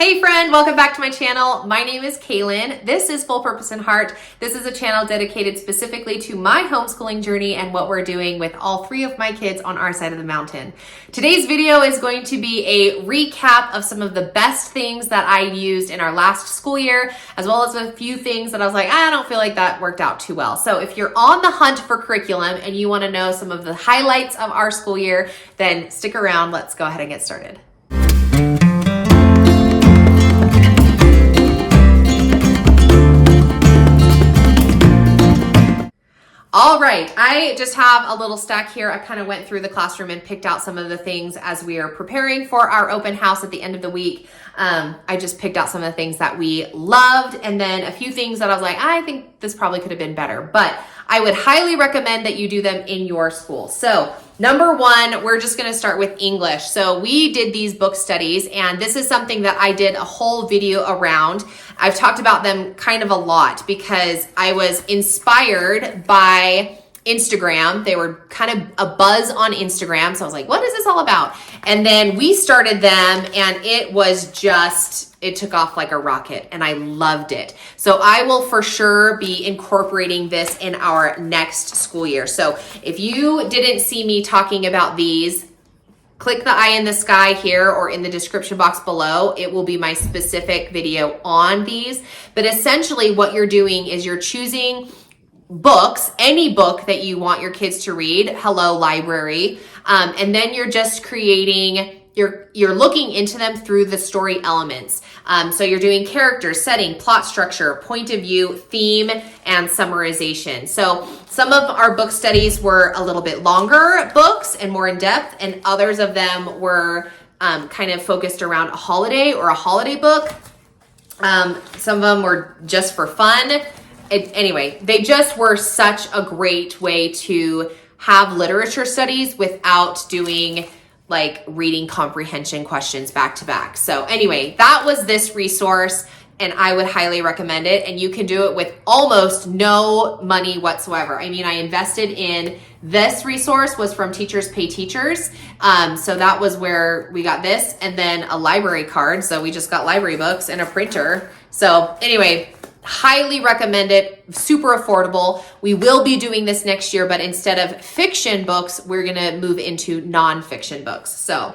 Hey friend, welcome back to my channel. My name is Kaylin. This is Full Purpose in Heart. This is a channel dedicated specifically to my homeschooling journey and what we're doing with all three of my kids on our side of the mountain. Today's video is going to be a recap of some of the best things that I used in our last school year, as well as a few things that I was like, I don't feel like that worked out too well. So if you're on the hunt for curriculum and you want to know some of the highlights of our school year, then stick around. Let's go ahead and get started. All right, I just have a little stack here. I kind of went through the classroom and picked out some of the things as we are preparing for our open house at the end of the week. I just picked out some of the things that we loved and then a few things that I was like, I think this probably could have been better, but I would highly recommend that you do them in your school. So number one, we're just going to start with English. So we did these book studies, and this is something that I did a whole video around. I've talked about them kind of a lot because I was inspired by Instagram. They were kind of a buzz on Instagram. So I was like, what is this all about? And then we started them and it was just, it took off like a rocket and I loved it. So I will for sure be incorporating this in our next school year. So if you didn't see me talking about these, click the eye in the sky here or in the description box below. It will be my specific video on these. But essentially what you're doing is you're choosing books, any book that you want your kids to read, hello library, and then you're just creating, you're looking into them through the story elements. So you're doing characters, setting, plot structure, point of view, theme, and summarization. So some of our book studies were a little bit longer books and more in depth, and others of them were kind of focused around a holiday or a holiday book. Some of them were just for fun. Anyway, they just were such a great way to have literature studies without doing like reading comprehension questions back to back. So anyway, that was this resource and I would highly recommend it. And you can do it with almost no money whatsoever. I mean, I invested in this resource was from Teachers Pay Teachers. So that was where we got this, and then a library card. So we just got library books and a printer. So anyway, highly recommend it. Super affordable. We will be doing this next year, but instead of fiction books, we're going to move into nonfiction books. So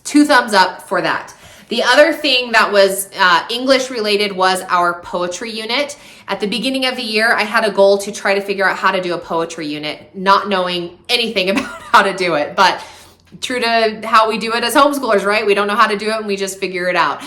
2 thumbs up for that. The other thing that was English related was our poetry unit. At the beginning of the year, I had a goal to try to figure out how to do a poetry unit, not knowing anything about how to do it, but true to how we do it as homeschoolers, right? We don't know how to do it and we just figure it out.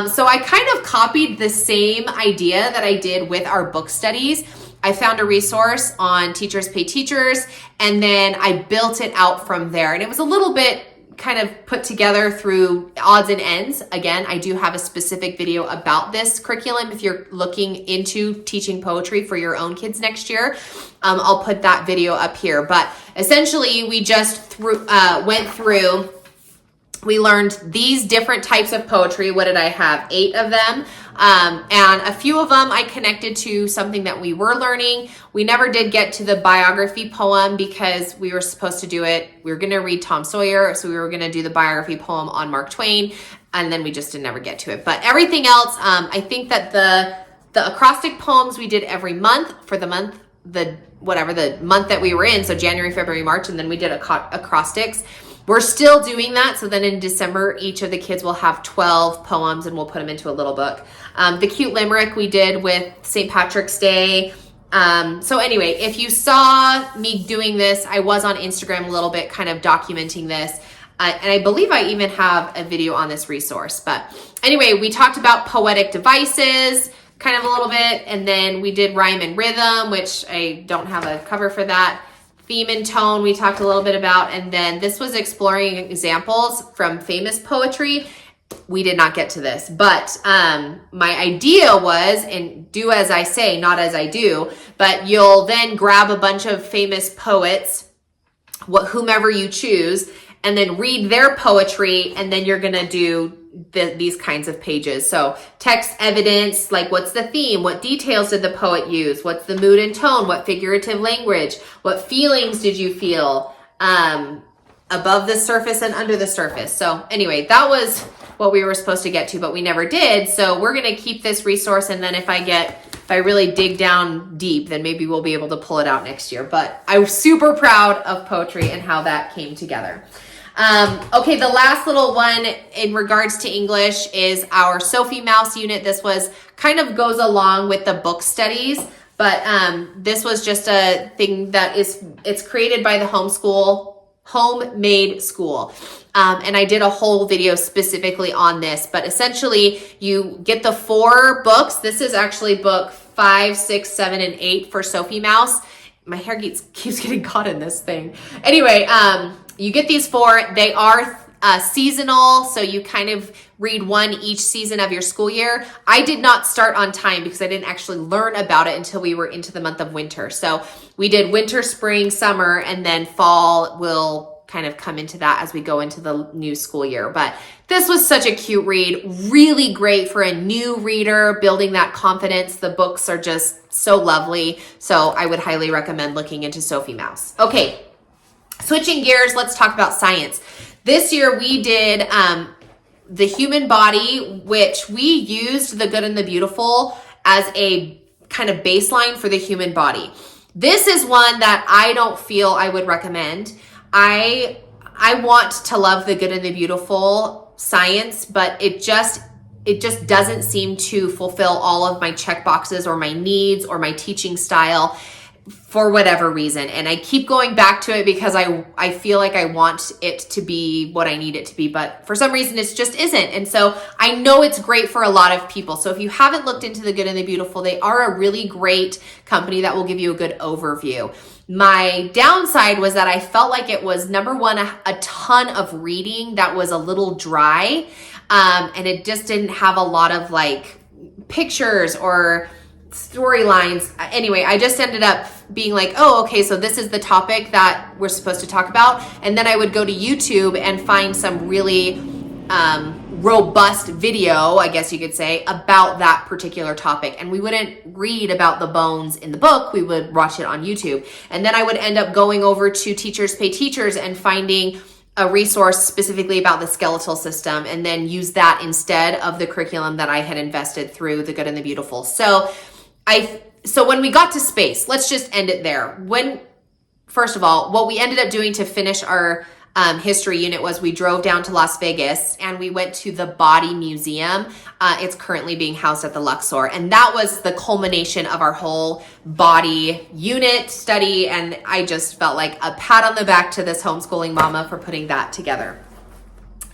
So I kind of copied the same idea that I did with our book studies. I found a resource on Teachers Pay Teachers, and then I built it out from there. And it was a little bit kind of put together through odds and ends. Again, I do have a specific video about this curriculum if you're looking into teaching poetry for your own kids next year. I'll put that video up here. But essentially, we just went through, we learned these different types of poetry. What did I have? 8 of them. And a few of them I connected to something that we were learning. We never did get to the biography poem because we were supposed to do it. We were going to read Tom Sawyer, so we were going to do the biography poem on Mark Twain, and then we just did never get to it. But everything else, I think that the acrostic poems we did every month for the month, the month that we were in, so January, February, March, and then we did acrostics. We're still doing that. So then in December, each of the kids will have 12 poems and we'll put them into a little book. The cute limerick we did with St. Patrick's Day. So anyway, if you saw me doing this, I was on Instagram a little bit kind of documenting this. And I believe I even have a video on this resource. But anyway, we talked about poetic devices kind of a little bit. And then we did rhyme and rhythm, which I don't have a cover for that. Theme and tone we talked a little bit about, and then this was exploring examples from famous poetry. We did not get to this, but my idea was, and do as I say, not as I do, but you'll then grab a bunch of famous poets, whomever you choose, and then read their poetry, and then you're gonna do these kinds of pages. So text evidence, like what's the theme? What details did the poet use? What's the mood and tone? What figurative language? What feelings did you feel above the surface and under the surface? So anyway, that was what we were supposed to get to, but we never did. So we're going to keep this resource. And then if I really dig down deep, then maybe we'll be able to pull it out next year. But I'm super proud of poetry and how that came together. Okay, the last little one in regards to English is our Sophie Mouse unit. This was kind of goes along with the book studies, but this was just a thing that it's created by the homemade school. And I did a whole video specifically on this, but essentially you get the 4 books. This is actually book 5, 6, 7, and 8 for Sophie Mouse. My hair keeps getting caught in this thing. Anyway, you get these 4. They are seasonal, so you kind of read one each season of your school year. I did not start on time because I didn't actually learn about it until we were into the month of winter. So we did winter, spring, summer, and then fall will kind of come into that as we go into the new school year. But this was such a cute read, really great for a new reader, building that confidence. The books are just so lovely. So I would highly recommend looking into Sophie Mouse. Okay, switching gears, let's talk about science. This year we did the human body, which we used the good and the beautiful as a kind of baseline for the human body. This is one that I don't feel I would recommend. I want to love the good and the beautiful science, but it just doesn't seem to fulfill all of my check boxes or my needs or my teaching style for whatever reason. And I keep going back to it because I feel like I want it to be what I need it to be, but for some reason it just isn't. And so I know it's great for a lot of people. So if you haven't looked into the good and the beautiful, they are a really great company that will give you a good overview. My downside was that I felt like it was, number one, a ton of reading that was a little dry. And it just didn't have a lot of like pictures or storylines. Anyway, I just ended up being like, oh, okay, so this is the topic that we're supposed to talk about. And then I would go to YouTube and find some really robust video, I guess you could say, about that particular topic. And we wouldn't read about the bones in the book, we would watch it on YouTube. And then I would end up going over to Teachers Pay Teachers and finding a resource specifically about the skeletal system, and then use that instead of the curriculum that I had invested through the good and the beautiful. So when we got to space, let's just end it there. First of all, what we ended up doing to finish our history unit was we drove down to Las Vegas and we went to the Body Museum. It's currently being housed at the Luxor. And that was the culmination of our whole body unit study. And I just felt like a pat on the back to this homeschooling mama for putting that together.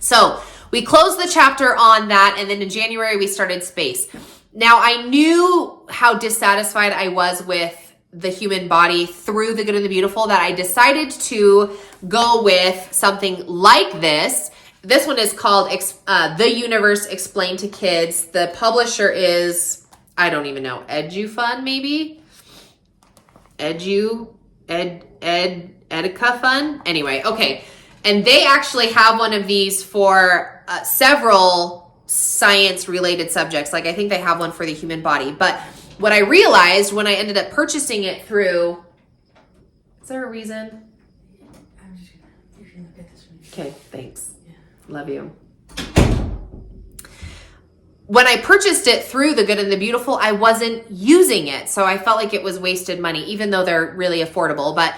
So we closed the chapter on that. And then in January, we started space. Now I knew how dissatisfied I was with the human body through the good and the beautiful that I decided to go with something like this. This one is called The Universe Explained to Kids. The publisher is, I don't even know, EduFun maybe? Edica Fun? Anyway, okay. And they actually have one of these for several science-related subjects. Like I think they have one for the human body. But what I realized when I ended up purchasing it through, is there a reason? I'm just gonna look at this one. Okay, thanks. Yeah. Love you. When I purchased it through the good and the beautiful, I wasn't using it. So I felt like it was wasted money, even though they're really affordable. But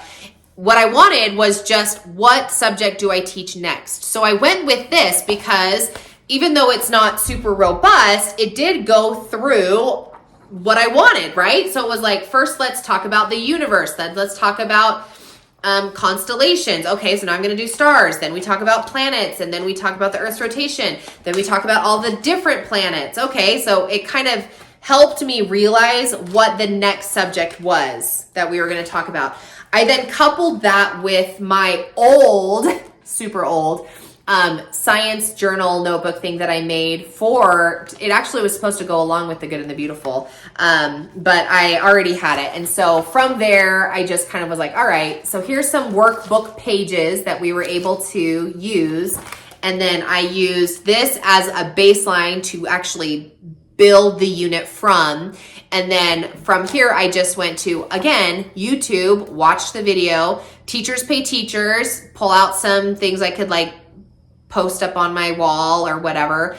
what I wanted was just, what subject do I teach next? So I went with this because even though it's not super robust, it did go through what I wanted, right? So it was like, first, let's talk about the universe. Then let's talk about constellations. Okay, so now I'm going to do stars. Then we talk about planets, and then we talk about the Earth's rotation. Then we talk about all the different planets. Okay, so it kind of helped me realize what the next subject was that we were going to talk about. I then coupled that with my old, super old, science journal notebook thing that I made for, it actually was supposed to go along with the good and the beautiful, but I already had it. And so from there, I just kind of was like, all right, so here's some workbook pages that we were able to use. And then I used this as a baseline to actually build the unit from. And then from here, I just went to, again, YouTube, watch the video, Teachers Pay Teachers, pull out some things I could like post up on my wall or whatever.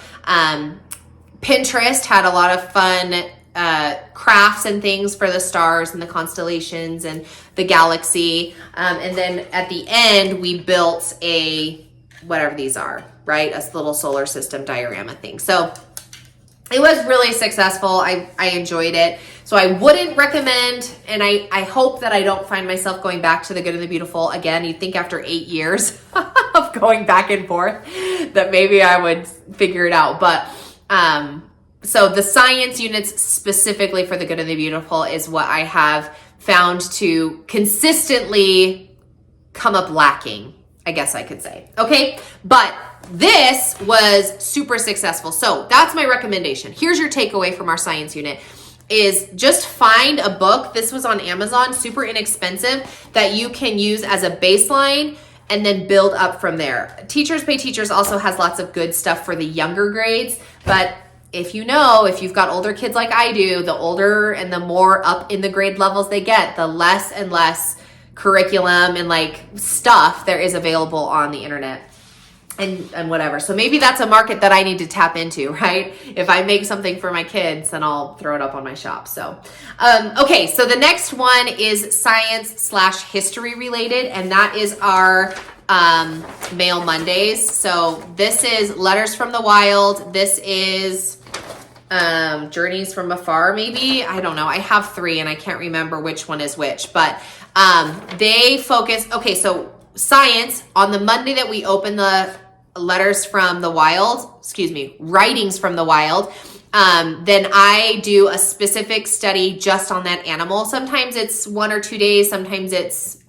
Pinterest had a lot of fun crafts and things for the stars and the constellations and the galaxy. And then at the end, we built whatever these are, right? A little solar system diorama thing. So it was really successful. I enjoyed it. So I wouldn't recommend, and I hope that I don't find myself going back to the Good and the Beautiful again. You'd think after 8 years of going back and forth that maybe I would figure it out. But so the science units specifically for the Good and the Beautiful is what I have found to consistently come up lacking, I guess I could say. Okay, but this was super successful. So that's my recommendation. Here's your takeaway from our science unit is just find a book. This was on Amazon, super inexpensive, that you can use as a baseline and then build up from there. Teachers Pay Teachers also has lots of good stuff for the younger grades, but if you've got older kids like I do, the older and the more up in the grade levels they get, the less and less curriculum and like stuff there is available on the internet and whatever. So maybe that's a market that I need to tap into, right? If I make something for my kids, then I'll throw it up on my shop. So, okay. So the next one is science/history related, and that is our Mail Mondays. So this is Letters from the Wild. This is Journeys from Afar, maybe. I don't know. I have 3 and I can't remember which one is which, but they focus. Okay, so science, on the Monday that we open the Writings from the Wild, then I do a specific study just on that animal. Sometimes it's 1 or 2 days, sometimes it's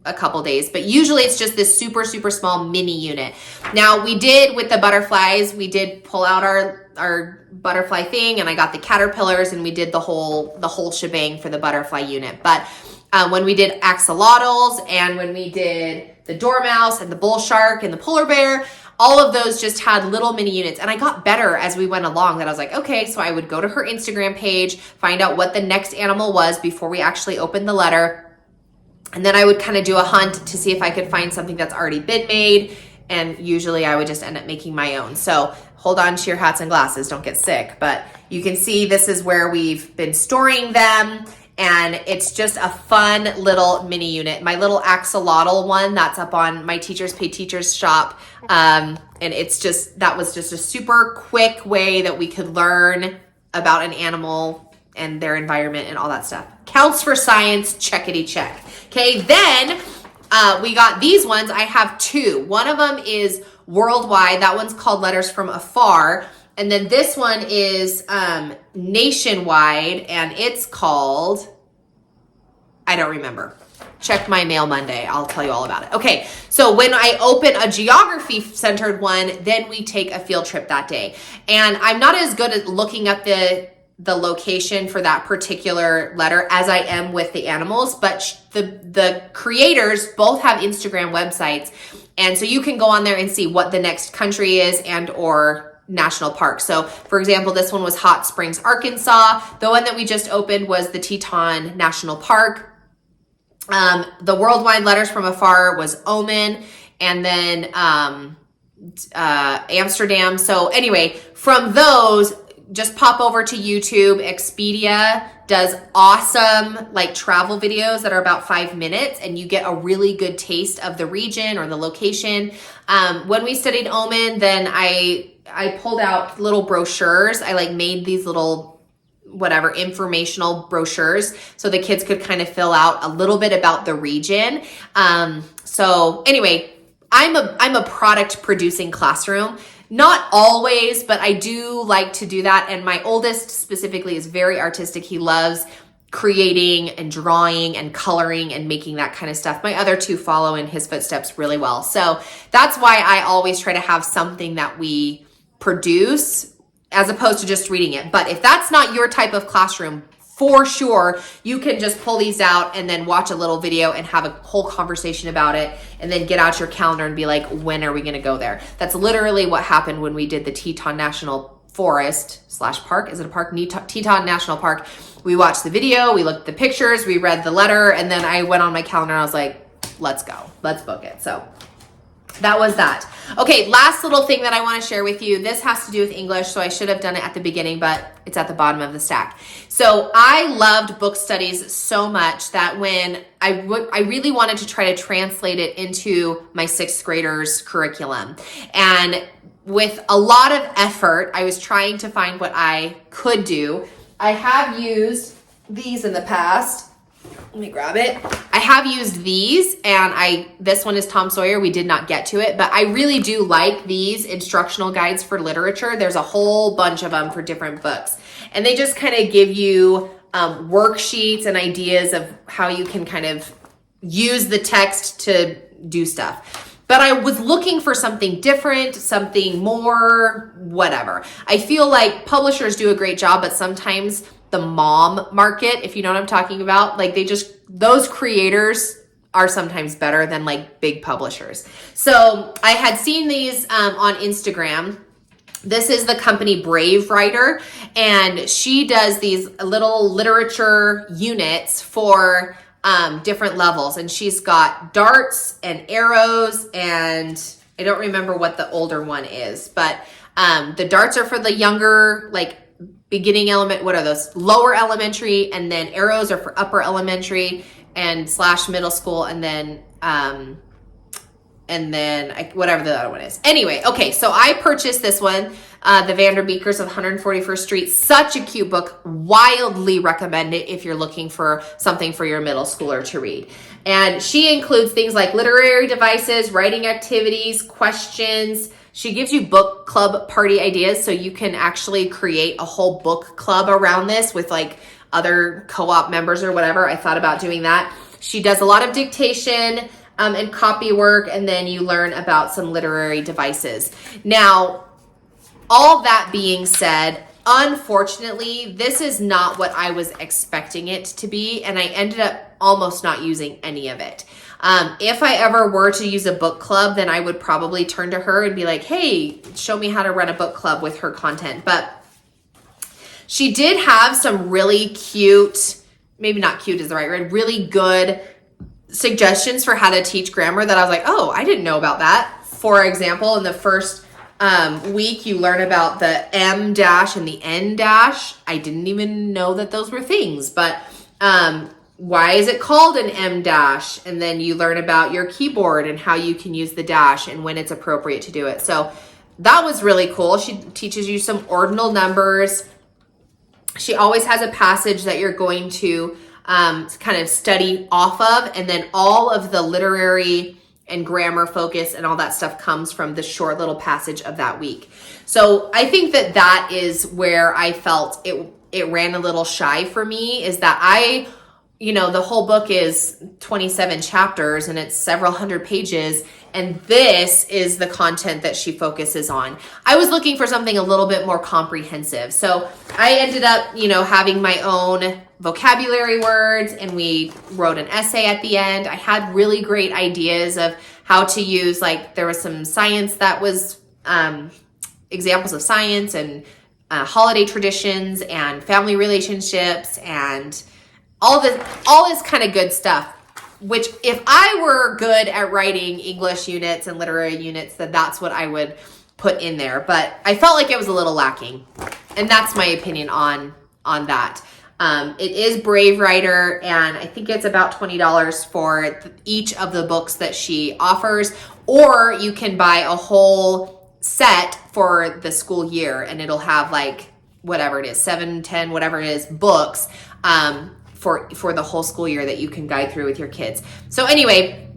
a couple days, but usually it's just this super, super small mini unit. Now we did with the butterflies, we did pull out our butterfly thing, and I got the caterpillars, and we did the whole shebang for the butterfly unit. But when we did axolotls, and when we did the dormouse and the bull shark and the polar bear, all of those just had little mini units. And I got better as we went along, that I was like, okay, so I would go to her Instagram page, find out what the next animal was before we actually opened the letter. And then I would kind of do a hunt to see if I could find something that's already been made. And usually I would just end up making my own. So hold on to your hats and glasses, don't get sick. But you can see this is where we've been storing them. And it's just a fun little mini unit. My little axolotl one, that's up on my Teachers Pay Teachers shop. And that was just a super quick way that we could learn about an animal and their environment and all that stuff. Counts for science, checkity check. Okay, then we got these ones. I have 2. One of them is worldwide. That one's called Letters from Afar. And then this one is nationwide, and it's called, I don't remember. Check my Mail Monday. I'll tell you all about it. Okay, so when I open a geography-centered one, then we take a field trip that day. And I'm not as good at looking up the location for that particular letter as I am with the animals, but the creators both have Instagram websites. And so you can go on there and see what the next country is and or national park. So for example, this one was Hot Springs, Arkansas. The one that we just opened was the Teton National Park. The worldwide Letters from Afar was Oman, and then Amsterdam. So anyway, from those, just pop over to YouTube. Expedia does awesome like travel videos that are about 5 minutes, and you get a really good taste of the region or the location. When we studied Oman, then I pulled out little brochures. I like made these little informational brochures so the kids could kind of fill out a little bit about the region. So anyway, I'm a product producing classroom. Not always, but I do like to do that. And my oldest specifically is very artistic. He loves creating and drawing and coloring and making that kind of stuff. My other 2 follow in his footsteps really well. So that's why I always try to have something that we produce as opposed to just reading it. But if that's not your type of classroom, for sure, you can just pull these out and then watch a little video and have a whole conversation about it, and then get out your calendar and be like, when are we going to go there? That's literally what happened when we did the Teton National Forest/Park. Is it a park? Teton National Park. We watched the video, we looked at the pictures, we read the letter, and then I went on my calendar and I was like, let's go. Let's book it. So that was that. Okay, last little thing that I want to share with you. This has to do with English, so I should have done it at the beginning, but it's at the bottom of the stack. So I loved book studies so much that when I really wanted to try to translate it into my 6th graders' curriculum. And with a lot of effort, I was trying to find what I could do. I have used these in the past. Let me grab it. I have used these, and this one is Tom Sawyer. We did not get to it, but I really do like these instructional guides for literature. There's a whole bunch of them for different books, and they just kind of give you worksheets and ideas of how you can kind of use the text to do stuff. But I was looking for something different, something more, whatever. I feel like publishers do a great job, but sometimes the mom market, if you know what I'm talking about, like those creators are sometimes better than like big publishers. So I had seen these on Instagram. This is the company Brave Writer, and she does these little literature units for different levels. And she's got darts and arrows, and I don't remember what the older one is, but the darts are for the younger, like beginning element, what are those? Lower elementary, and then arrows are for upper elementary and / middle school, and then whatever the other one is. Anyway, okay, so I purchased this one, the Vanderbeekers of 141st Street. Such a cute book. Wildly recommend it if you're looking for something for your middle schooler to read. And she includes things like literary devices, writing activities, questions. She gives you book club party ideas, so you can actually create a whole book club around this with like other co-op members or whatever. I thought about doing that. She does a lot of dictation and copy work, and then you learn about some literary devices. Now, all that being said, unfortunately, this is not what I was expecting it to be, and I ended up almost not using any of it. If I ever were to use a book club, then I would probably turn to her and be like, hey, show me how to run a book club with her content. But she did have some really cute, maybe not cute is the right word, really good suggestions for how to teach grammar that I was like, oh, I didn't know about that. For example, in the first week, you learn about the M dash and the N dash. I didn't even know that those were things, but why is it called an M dash? And then you learn about your keyboard and how you can use the dash and when it's appropriate to do it. So that was really cool. She teaches you some ordinal numbers. She always has a passage that you're going to kind of study off of, and then all of the literary and grammar focus and all that stuff comes from the short little passage of that week. So I think that is where I felt it ran a little shy for me, is that the whole book is 27 chapters and it's several hundred pages, and this is the content that she focuses on. I was looking for something a little bit more comprehensive. So I ended up, having my own vocabulary words, and we wrote an essay at the end. I had really great ideas of how to use, like there was some science that was examples of science and holiday traditions and family relationships and all this kind of good stuff, which if I were good at writing English units and literary units, then that's what I would put in there. But I felt like it was a little lacking. And that's my opinion on that. It is Brave Writer, and I think it's about $20 for each of the books that she offers, or you can buy a whole set for the school year, and it'll have like whatever it is, 7, 10, whatever it is, books for the whole school year that you can guide through with your kids. So anyway,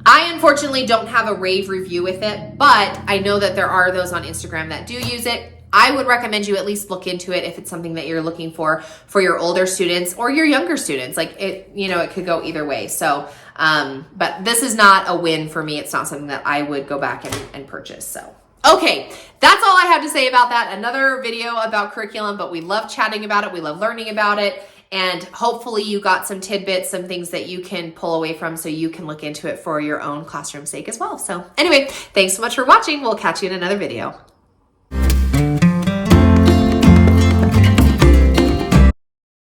I unfortunately don't have a rave review with it, but I know that there are those on Instagram that do use it. I would recommend you at least look into it if it's something that you're looking for your older students or your younger students. Like it could go either way. So, but this is not a win for me. It's not something that I would go back and purchase. So, okay, that's all I have to say about that. Another video about curriculum, but we love chatting about it. We love learning about it. And hopefully you got some tidbits, some things that you can pull away from so you can look into it for your own classroom sake as well. So anyway, thanks so much for watching. We'll catch you in another video.